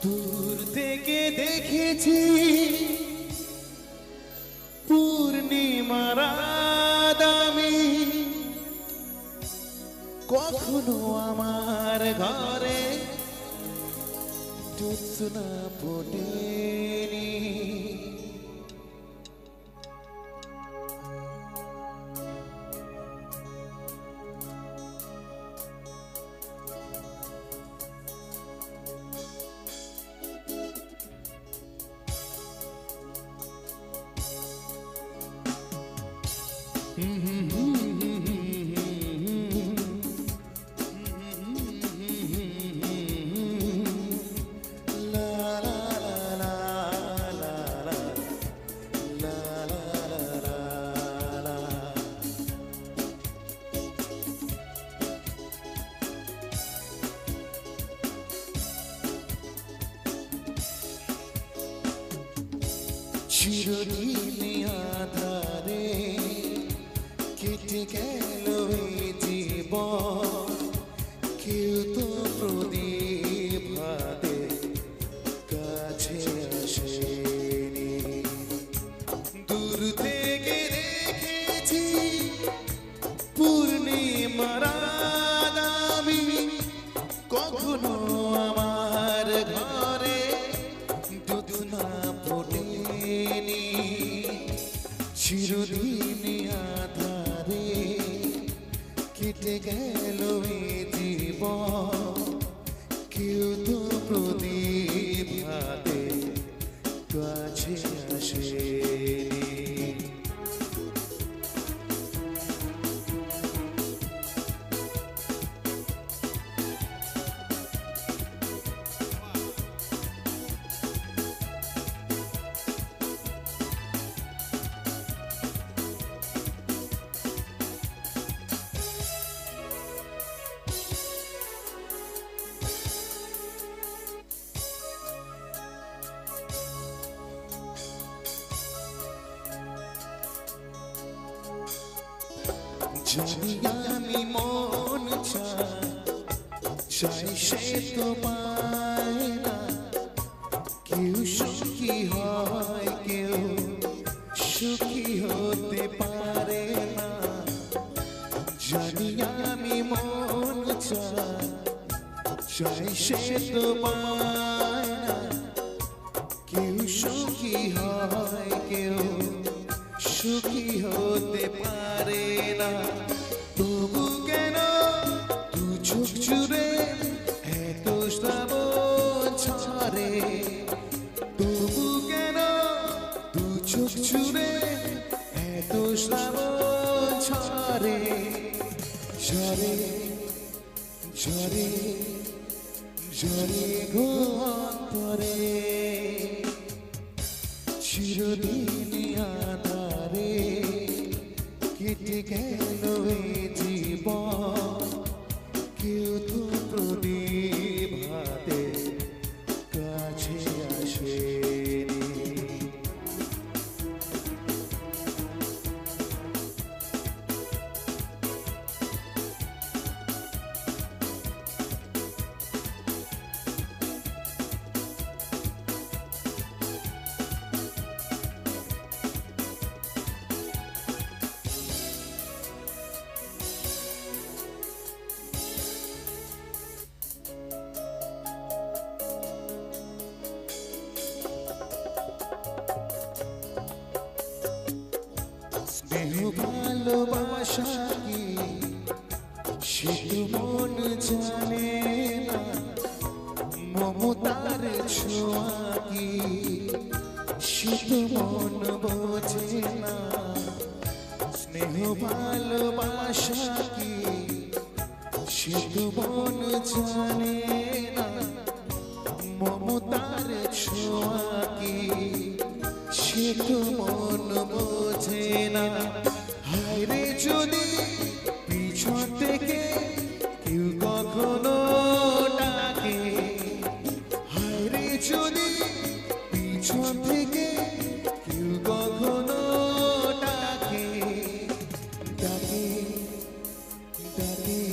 দূর থেকে দেখেছি পূর্ণিমার রাত আমি, কখনো আমার ঘরে জ্যোৎস্না ফোটেনি। চিরদিন আধারে কেটে গেল এই জীবন, কেউ তো প্রদীপ হাতে কাছে আসেনি। দূর থেকে দেখেছি পূর্ণিমার রাত আমি, কখনো আমার ঘরে জ্যোৎস্না ফোটেনি। চিরদিন আধারে কেটে গেল এই জীবন, কেউ তো প্রদীপ হাতে কাছে আসেনি। জানি আমি মন চাই সে তো পায় না, কেউ সুখী হয় কেউ সুখী হতে পারে না। জানি আমি মন চাই সে তো পায় না, কেউ সুখী হয় কেউ সুখী হতে পারে না। তবু কেন দু চোখ জুড়ে এত শ্রাবণ ঝরে, তবু কেন দু চোখ জুড়ে এত শ্রাবণ ঝরে। ঝরে ঝরে ঝরে গো অন্তরে, চিরদিন আধারে কেটে গেল এই জীবন, কেউ তো প্রদীপ হাতে কাছে আসেনি। স্নেহ ভালোবাসা কি সে তো মন জানে না, মমতার ছোঁয়া কি সে তো মন বোঝে না। স্নেহ ভালোবাসা কি সে তো মন জানে না, মমতার ছোঁয়া কি সে তো মন বোঝে না। হায় রে যদি পিছন থেকে কেউ কখনো ডাকে, হায় রে যদি পিছন থেকে কেউ কখনো ডাকে, ডাকে ডাকে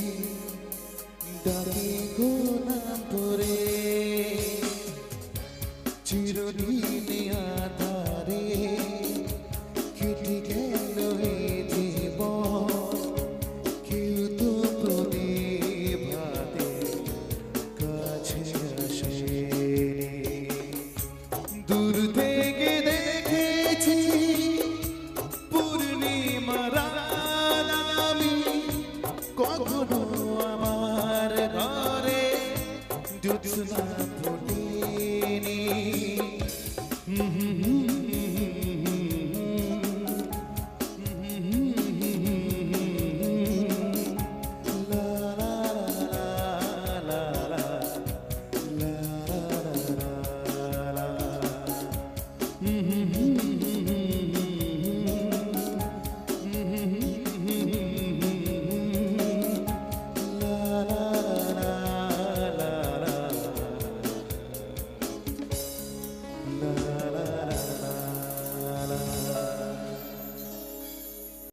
ডাকে গো নাম ধরে। জ্যোৎস্না